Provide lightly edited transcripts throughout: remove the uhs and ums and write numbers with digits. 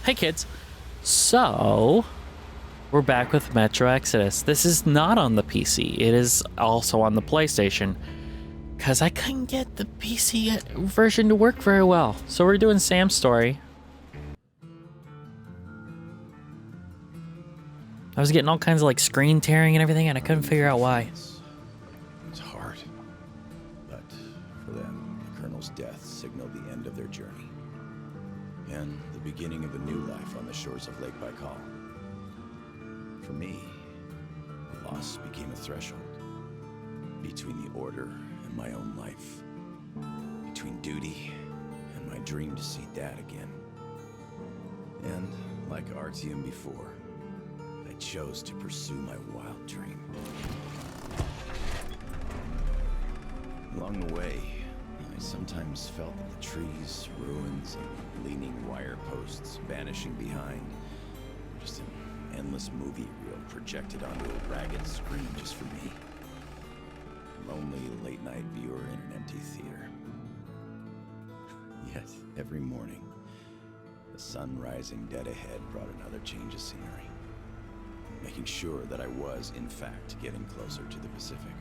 Hey kids. So, we're back with Metro Exodus. This is not on the PC. It is also on the PlayStation. Because I couldn't get the PC version to work very well. So we're doing Sam's story. I was getting all kinds of like screen tearing and everything, and I couldn't figure out why. It's hard. But for them, the Colonel's death signaled the end of their journey. And the beginning of a new life on the shores of Lake Baikal. For me, the loss became a threshold. Between the Order and my own life. Between duty and my dream to see Dad again. And, like Artyom before, I chose to pursue my wild dream. Along the way, I sometimes felt that the trees, ruins, and leaning wire posts vanishing behind were just an endless movie reel projected onto a ragged screen just for me. A lonely late-night viewer in an empty theater. Yet, every morning, the sun rising dead ahead brought another change of scenery. Making sure that I was, in fact, getting closer to the Pacific.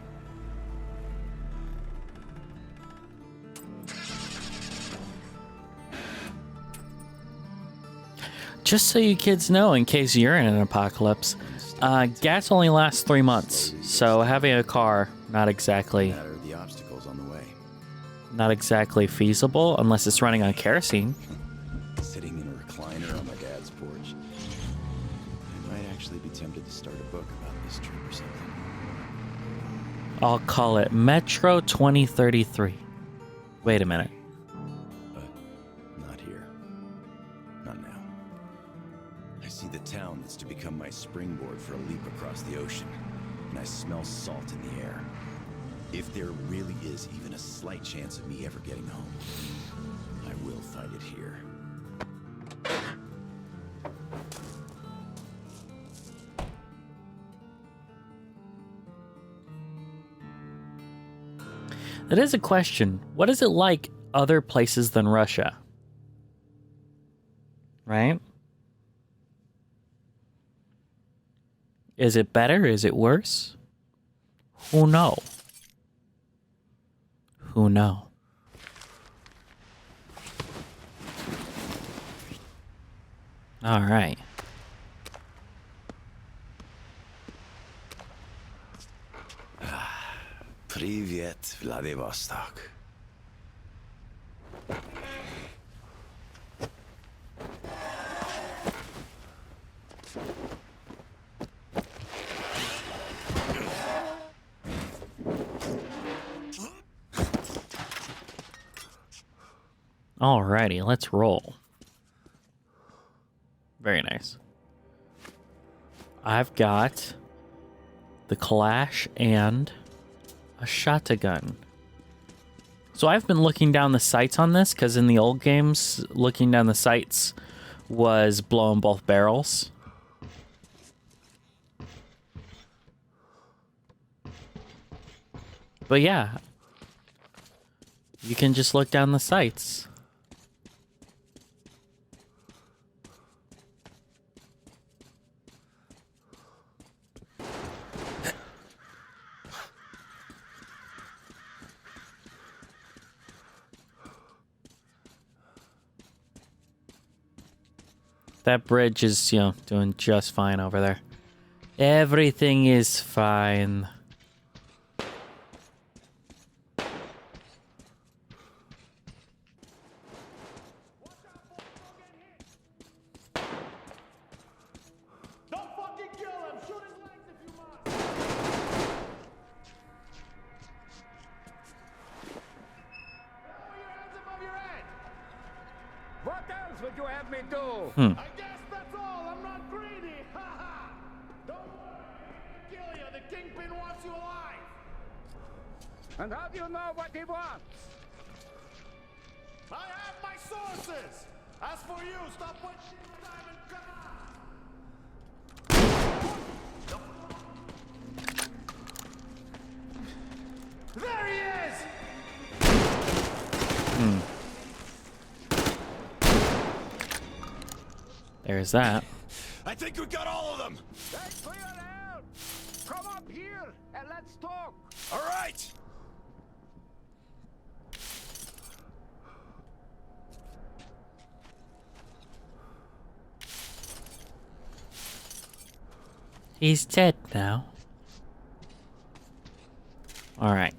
Just so you kids know, in case you're in an apocalypse, gas only lasts 3 months. So having a car, not exactly The obstacles on the way. not exactly feasible unless it's running on kerosene. Sitting in a recliner on my dad's porch. I might actually be tempted to start a book about this trip or something. I'll call it Metro 2033. Wait a minute. But not here. Not now. I see the town that's to become my springboard for a leap across the ocean. And I smell salt in the air. If there really is even a slight chance of me ever getting home, I will find it here. That is a question. What is it like other places than Russia? Right? Is it better? Is it worse? Who know? Who know? All right. Привет, Vladivostok. Alrighty, let's roll. Very nice. I've got the Kalash and a shotgun. So I've been looking down the sights on this because in the old games, looking down the sights was blowing both barrels. But yeah, you can just look down the sights. That bridge is, doing just fine over there. Everything is fine. Don't fucking kill him! Shoot his legs if you must! Put your hands above your head! What else would you have me do? I guess that's all. I'm not greedy. Ha ha! Don't worry. Kill you. The Kingpin wants you alive. And how do you know what he wants? I have my sources. As for you, stop wasting your time and come on. There he is! There's that. I think we got all of them. Hey, clear out! Come up here and let's talk. All right. He's dead now. All right.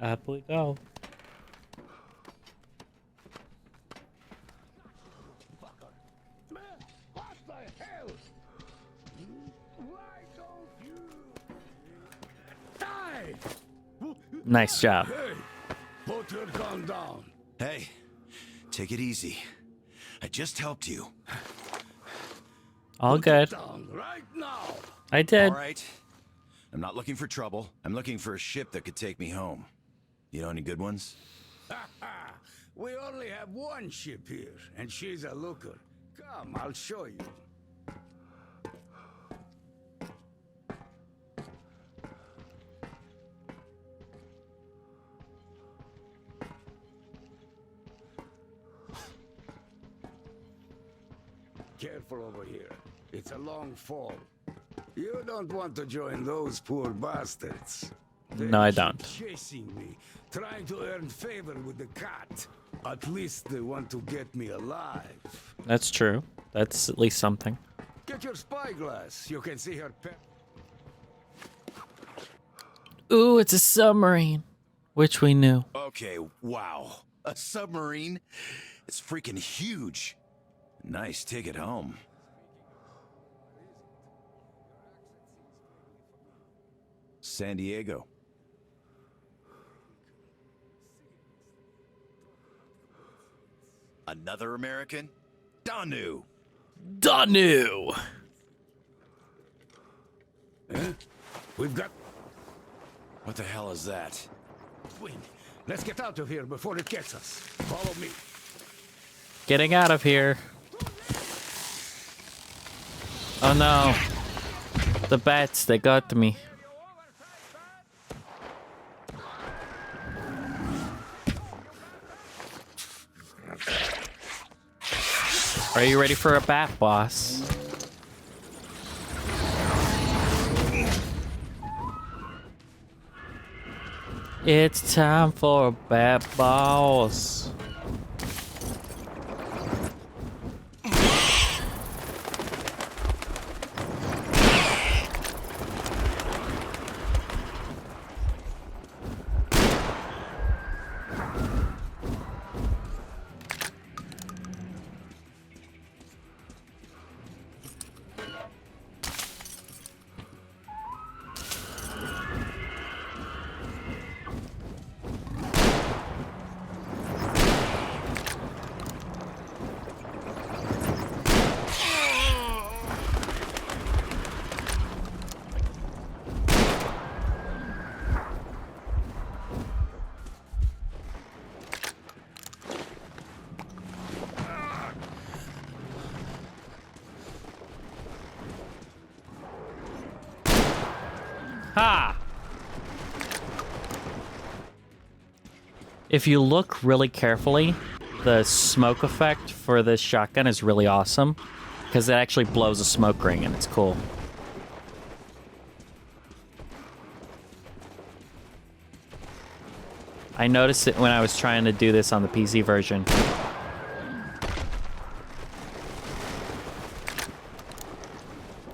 Up we go. Man, what the hell? Why don't you die? Nice job. Hey, put your gun down. Hey, take it easy. I just helped you. All good. Down right now. I did. All right. I'm not looking for trouble. I'm looking for a ship that could take me home. You know any good ones? We only have one ship here, and she's a looker. Come, I'll show you. Careful over here. It's a long fall. You don't want to join those poor bastards. No, I They keep don't. Chasing me, trying to earn favor with the cat. At least they want to get me alive. That's true. That's at least something. Get your spyglass. You can see her pet. Ooh, it's a submarine. Which we knew. Okay, wow. A submarine? It's freaking huge. Nice ticket home. San Diego. Another American? Danu. Danu! We've got What the hell is that? wind. Let's get out of here before it gets us. Follow me. Getting out of here. Oh no. The bats, they got me. Are you ready for a bat, boss? It's time for a bat, boss. Ha! If you look really carefully, the smoke effect for this shotgun is really awesome because it actually blows a smoke ring and it's cool. I noticed it when I was trying to do this on the PC version.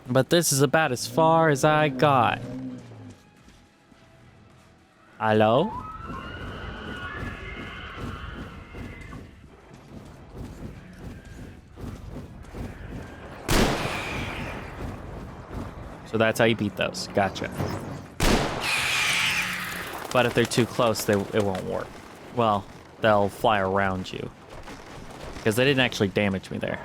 But this is about as far as I got. Hello? So that's how you beat those. Gotcha. But if they're too close, it won't work. Well, they'll fly around you. Because they didn't actually damage me there.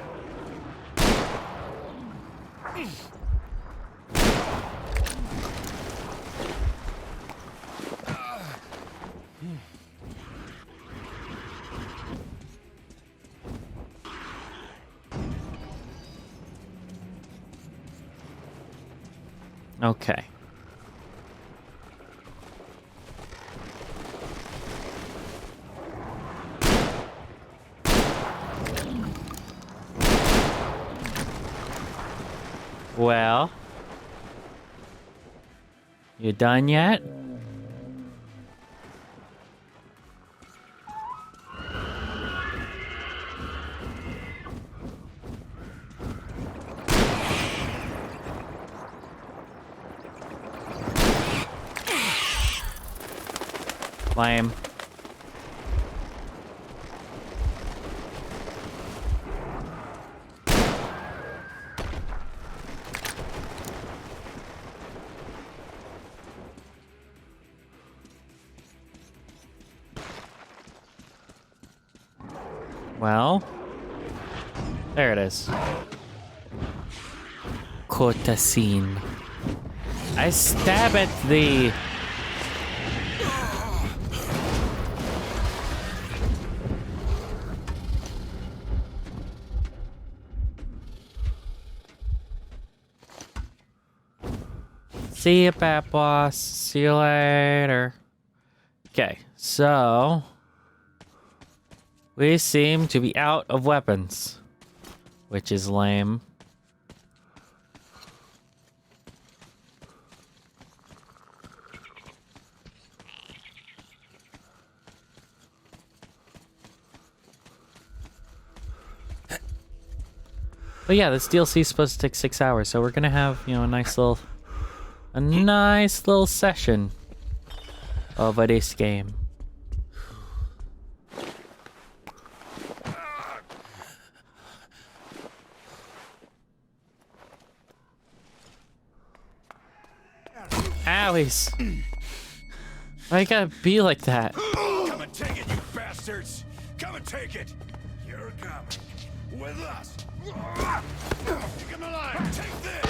Okay. Well, you done yet? Lame. Well, there it is. Cortacine. I stab at thee. See you, Bat Boss. See you later. Okay, so we seem to be out of weapons, which is lame. But yeah, this DLC is supposed to take 6 hours, so we're gonna have, you know, a nice little session of this game. Owies. Why you gotta be like that? Come and take it, you bastards! Come and take it! You're coming with us! Take him alive! Take this!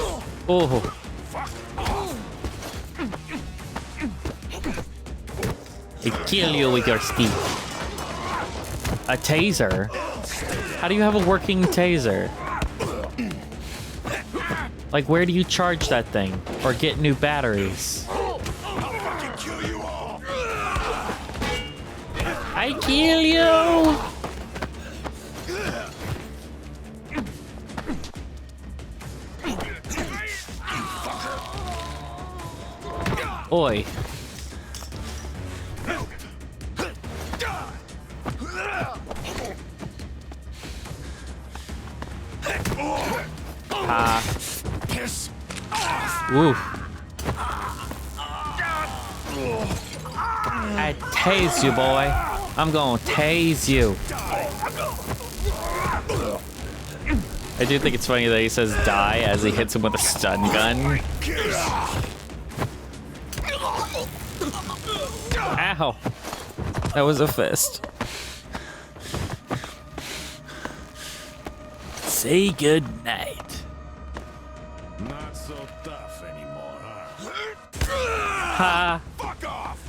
Oh. Fuck! They kill you with your stick. A taser? How do you have a working taser? Like, where do you charge that thing? Or get new batteries? I'll fucking kill you all! I kill you! Oi. Piss! Woo. I tase you, boy. I'm gonna tase you. I do think it's funny that he says die as he hits him with a stun gun. Ow. That was a fist. Say good night. Not so tough anymore, huh? Ha. Fuck off!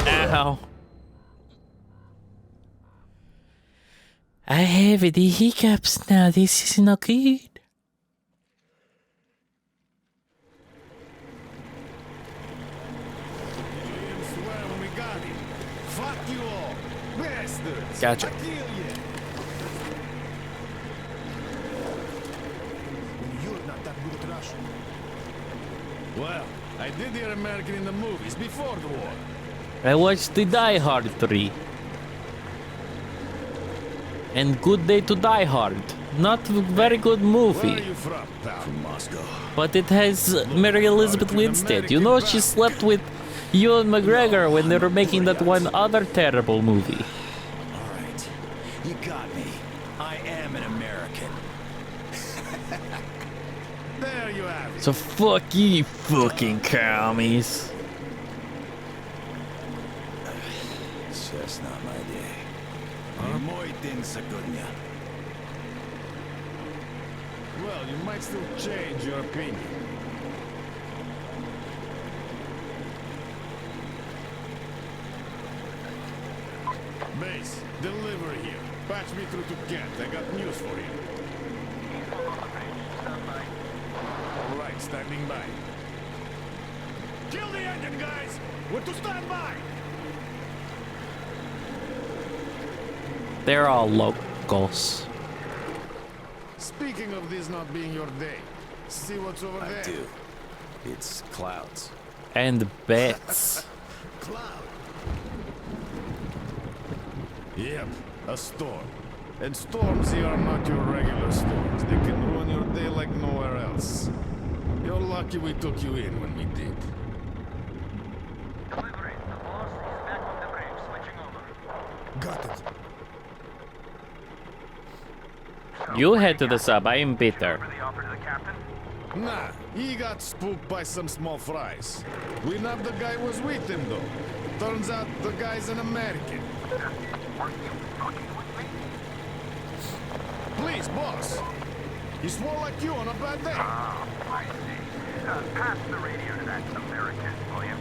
Ow. I have the hiccups now. This is not good. You didn't swear when we got him. Fuck you all. Bastards. Gotcha. I kill you. You're not that good at Russian. Well, I did hear American in the movies before the war. I watched the Die Hard 3. And Good Day to Die Hard. Not a very good Where are movie. you from, pal? From Moscow. But it has Mary Elizabeth Winstead. You know she slept with Ewan McGregor when they were making that one other terrible movie. All right. You got me. I am an American. There you have it. So fuck you fucking commies. It's just not my day. Mój dzień zagodnia. Well, you might still change your opinion. Base, deliver here. Patch me through to Kent. I got news for you. standing by. Kill the engine, guys! We're to stand by! They're all locals. Speaking of this not being your day, see what's over there? I do. It's clouds. And bits. Cloud. Yep, a storm. And storms here are not your regular storms. They can ruin your day like nowhere else. You're lucky we took you in when we did. Delivery. The boss is back on the bridge, switching over. Got it. You head to the sub. I am Peter. For the offer to the captain? Nah, he got spooked by some small fries. We nabbed the guy who was with him, though. Turns out the guy's an American. Weren't you fucking with me? Please, boss. He swore like you on a bad day. Ah, I see. Pass the radio to that American, will you?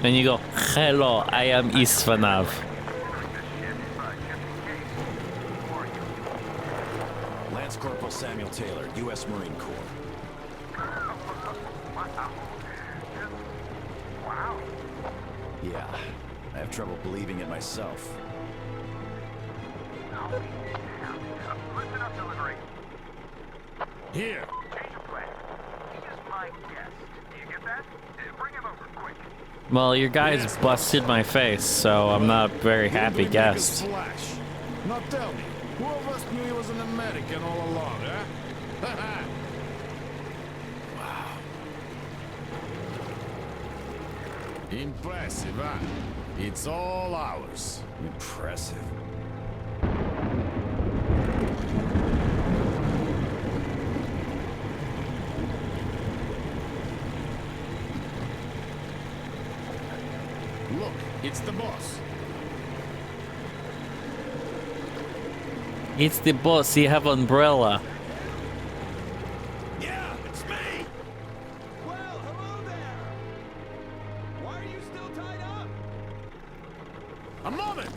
Then you go, hello, I am Isvanov. Considering this shit, just in case. Who are you? Lance Corporal Samuel Taylor, U.S. Marine Corps. Wow. Wow. Yeah, I have trouble believing it myself. Listen up, delivery. Here. Change of plan. He is my guest. Do you get that? Bring him over, quick. Well, your guys busted my face, so I'm not a very happy Make us guest. splash. Now tell me, who of us knew he was an American all along, huh? Wow. Impressive, huh? It's all ours. Impressive. Look, it's the boss. It's the boss, you have umbrella. Yeah, it's me! Well, hello there. Why are you still tied up? A moment.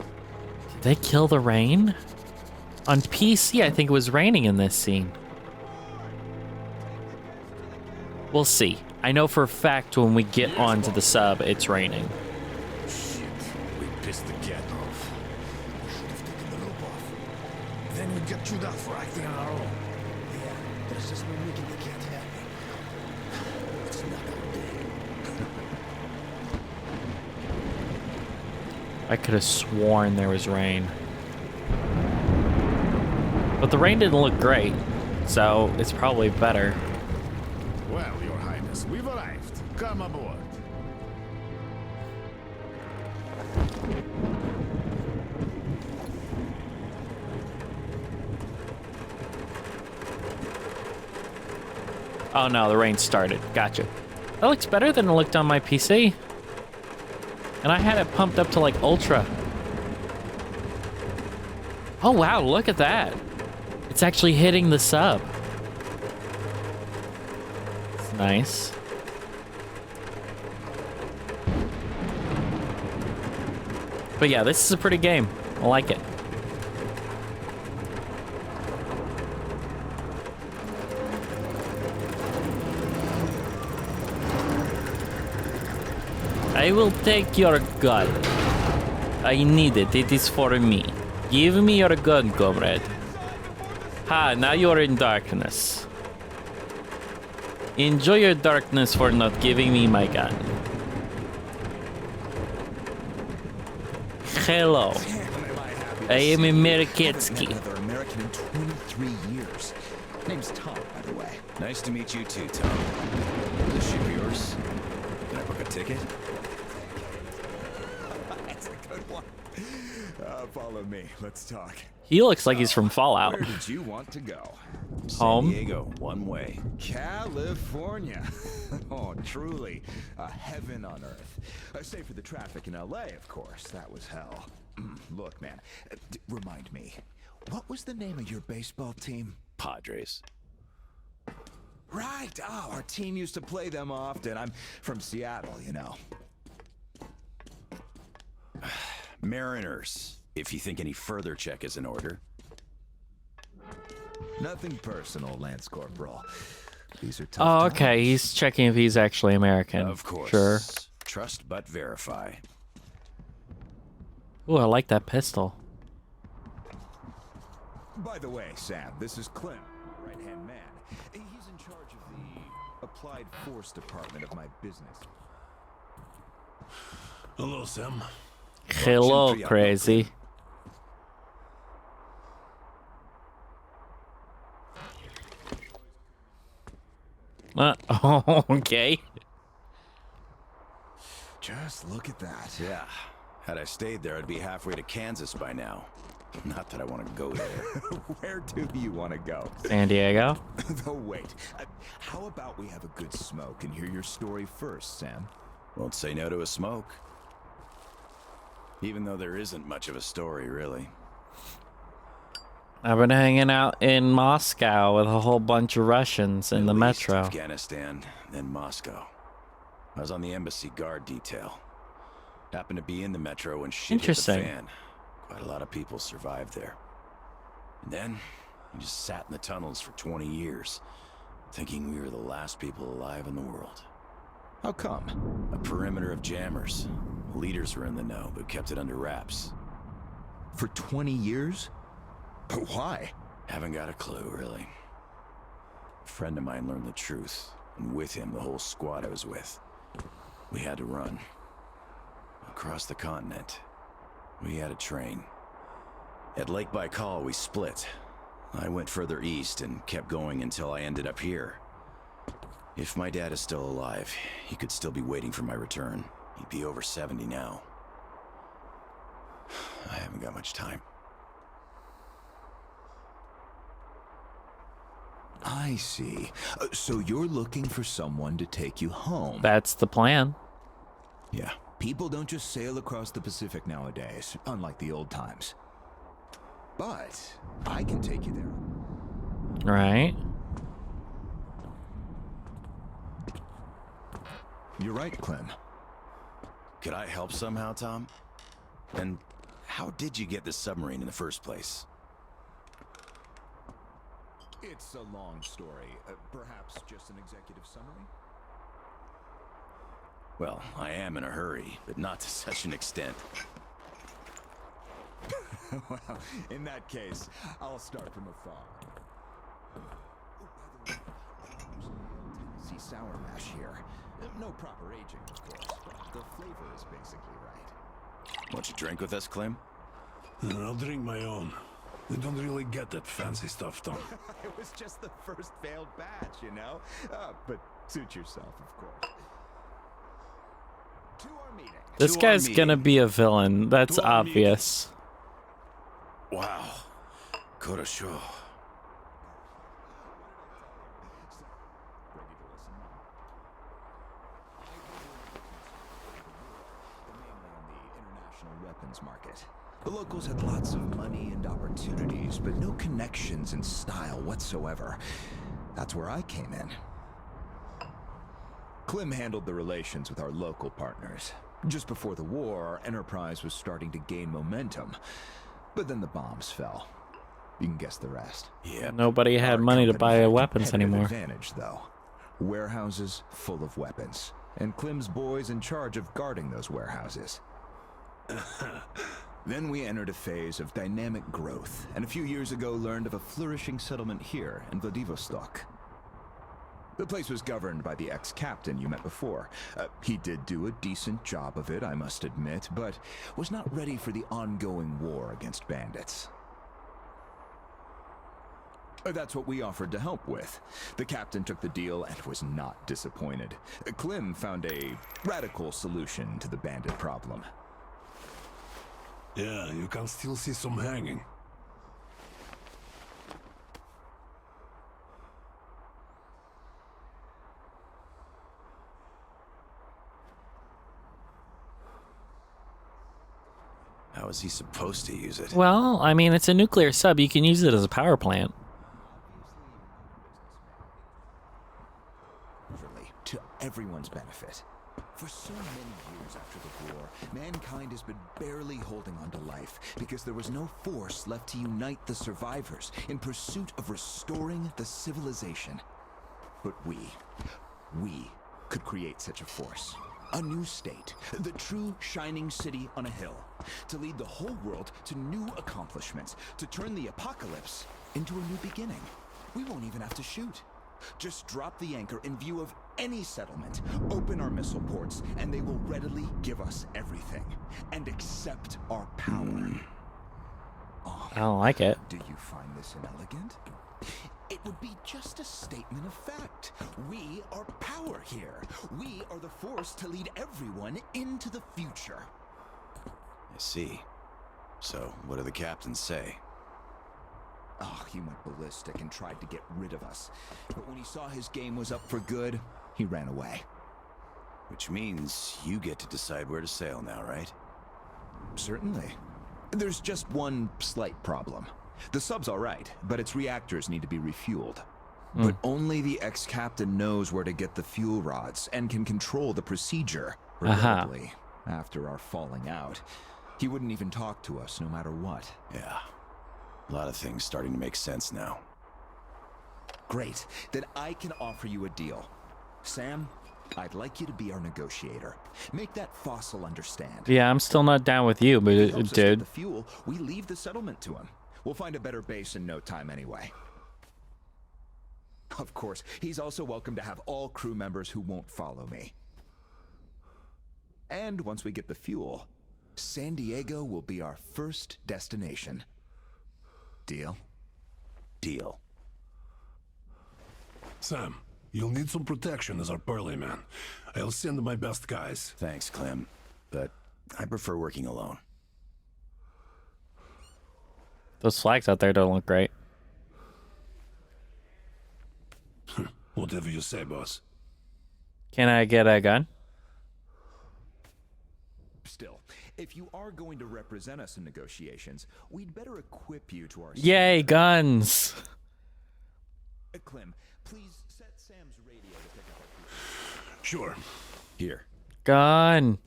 Did they kill the rain? On PC, I think it was raining in this scene. We'll see. I know for a fact when we get onto the sub, it's raining. Shit, we pissed the cat off. We should have taken the rope off. Then we'd get chewed out for acting on our own. Yeah, there's just no making the cat happy. It's not our day. I could have sworn there was rain. But the rain didn't look great, so it's probably better. Well, Your Highness, we've arrived. Come aboard. Oh no, the rain started. Gotcha. That looks better than it looked on my PC. And I had it pumped up to like ultra. Oh wow, look at that. It's actually hitting the sub. It's nice. But yeah, this is a pretty game. I like it. I will take your gun. I need it. It is for me. Give me your gun, comrade. Ha, now you're in darkness. Enjoy your darkness for not giving me my gun. Hello. I am Ameriketsky. Another American in 23 years. Name's Tom, by the way. Nice to meet you too, Tom. This ship yours? Can I book a ticket? That's a good one. Follow me. Let's talk. He looks like he's from Fallout. Where did you want to go? Home. San Diego, one way. California. Oh, truly a heaven on earth. Save for the traffic in LA, of course. That was hell. Look, man, remind me. What was the name of your baseball team? Padres. Right. Oh, our team used to play them often. I'm from Seattle, you know. Mariners, if you think any further check is in order. Nothing personal, Lance Corporal. These are tough Oh, times. okay. He's checking if he's actually American. Of course. Sure. Trust but verify. Ooh, I like that pistol. By the way, Sam, this is Clem, my right-hand man. He's in charge of the Applied Force department of my business. Hello, Sam. Hello, Gentry, crazy. Okay. Just look at that. Yeah. Had I stayed there, I'd be halfway to Kansas by now. Not that I want to go there. Where do you want to go? San Diego. Though wait, how about we have a good smoke and hear your story first, Sam? Won't say no to a smoke. Even though there isn't much of a story, really. I've been hanging out in Moscow with a whole bunch of Russians in the At least metro. Afghanistan, then Moscow. I was on the embassy guard detail. Happened to be in the metro when shit hit the Interesting. fan. Quite a lot of people survived there. And then, we just sat in the tunnels for 20 years, thinking we were the last people alive in the world. How come? A perimeter of jammers. Leaders were in the know, but kept it under wraps. For 20 years? Why? Haven't got a clue, really. A friend of mine learned the truth, and with him, the whole squad I was with. We had to run. Across the continent. We had a train. At Lake Baikal, we split. I went further east and kept going until I ended up here. If my dad is still alive, he could still be waiting for my return. He'd be over 70 now. I haven't got much time. I see. So you're looking for someone to take you home. That's the plan. Yeah. People don't just sail across the Pacific nowadays, unlike the old times. But I can take you there. Right. You're right, Clem. Could I help somehow, Tom? And how did you get this submarine in the first place? It's a long story. Perhaps just an executive summary? Well, I am in a hurry, but not to such an extent. Well, in that case, I'll start from afar. Oh, by the way, Tennessee sour mash here. No proper aging, of course, but the flavor is basically right. Want you drink with us, Clem? I'll drink my own. They don't really get that fancy stuff, Tom. It was just the first failed batch, you know? But suit yourself, of course. To our meeting. This To our guy's gonna meeting. be a villain. That's To our obvious. Wow. Korosho. Ready to listen now? Mainly on the international weapons market. The locals had lots of money and opportunities, but no connections and style whatsoever. That's where I came in. Clem handled the relations with our local partners. Just before the war, our enterprise was starting to gain momentum. But then the bombs fell. You can guess the rest. Yeah. Nobody had Our money to company buy had a weapons competitive anymore. Advantage, though. Warehouses full of weapons, and Clem's boys in charge of guarding those warehouses. Then we entered a phase of dynamic growth, and a few years ago learned of a flourishing settlement here in Vladivostok. The place was governed by the ex-captain you met before. He did do a decent job of it, I must admit, but was not ready for the ongoing war against bandits. That's what we offered to help with. The captain took the deal and was not disappointed. Clem found a radical solution to the bandit problem. Yeah, you can still see some hanging. How is he supposed to use it? Well, I mean, it's a nuclear sub. You can use it as a power plant. Naturally, to everyone's benefit. For so many years after the war, mankind has been barely holding on to life because there was no force left to unite the survivors in pursuit of restoring the civilization. But we could create such a force. A new state, the true shining city on a hill, to lead the whole world to new accomplishments, to turn the apocalypse into a new beginning. We won't even have to shoot. Just drop the anchor in view of any settlement, open our missile ports, and they will readily give us everything, and accept our power. I don't like it. Do you find this inelegant? It would be just a statement of fact. We are power here. We are the force to lead everyone into the future. I see. So, what do the captains say? Oh, he went ballistic and tried to get rid of us. But when he saw his game was up for good, he ran away. Which means you get to decide where to sail now, right? Certainly. There's just one slight problem. The sub's all right, but its reactors need to be refueled. But only the ex-captain knows where to get the fuel rods and can control the procedure. Regrettably, after our falling out, he wouldn't even talk to us no matter what. Yeah. A lot of things starting to make sense now. Great. Then I can offer you a deal. Sam, I'd like you to be our negotiator. Make that fossil understand. Yeah, I'm still not down with you, but If he helps us get dude. the fuel, we leave the settlement to him. We'll find a better base in no time anyway. Of course, he's also welcome to have all crew members who won't follow me. And once we get the fuel, San Diego will be our first destination. Deal? Deal. Sam, you'll need some protection as our Burly man. I'll send my best guys. Thanks, Clem. But I prefer working alone. Those flags out there don't look great. Whatever you say, boss. Can I get a gun? Still, if you are going to represent us in negotiations, we'd better equip you to our... Yay, guns! Clem, please set Sam's radio to pick up our... Sure. Here. Gun!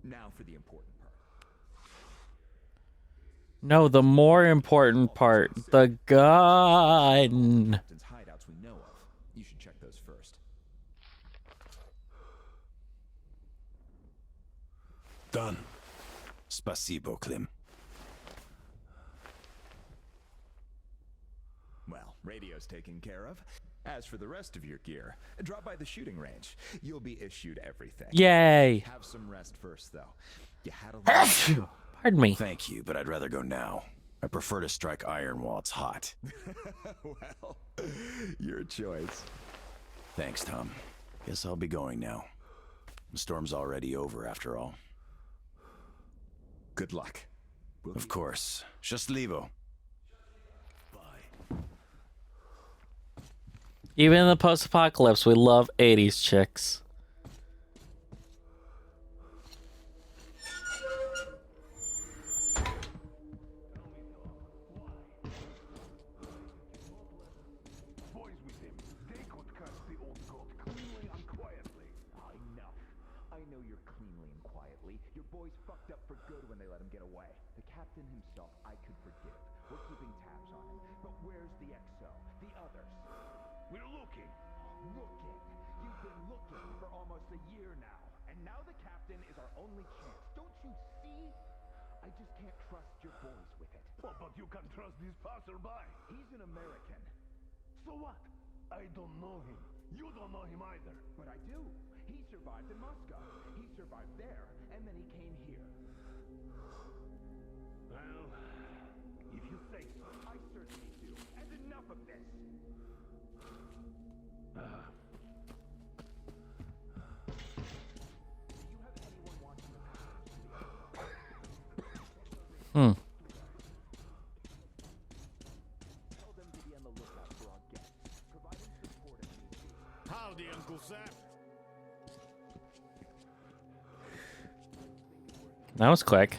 Now for the important part. No, the more important part. The gun! Captain's hideouts we know of. You should check those first. Done. Spasibo, Clem. Well, radio's taken care of. As for the rest of your gear, drop by the shooting range. You'll be issued everything. Yay! Have some rest first, though. You had a lot. Pardon me. Thank you, but I'd rather go now. I prefer to strike iron while it's hot. Well, your choice. Thanks, Tom. Guess I'll be going now. The storm's already over, after all. Good luck. Of course. Счастливо. Even in the post-apocalypse, we love 80s chicks. Boys with him, they could cut the old goat cleanly and quietly. Enough. I know you're cleanly and quietly. Your boys fucked up for good when they let him get away. The captain himself, I could forgive. We're keeping tabs on him. But where's the XO? The others? We're looking. Looking. You've been looking for almost a year now. And now the captain is our only chance. Don't you see? I just can't trust your boys with it. Oh, but you can trust this passerby. He's an American. So what? I don't know him. You don't know him either. But I do. He survived in Moscow. He survived there, and then he came here. Well, if you say so. I certainly do. And enough of this. Do you have anyone watching the Hmm. Tell them to be on the lookout for our guests. Providing support if need be. Howdy, Uncle Sam. That was quick.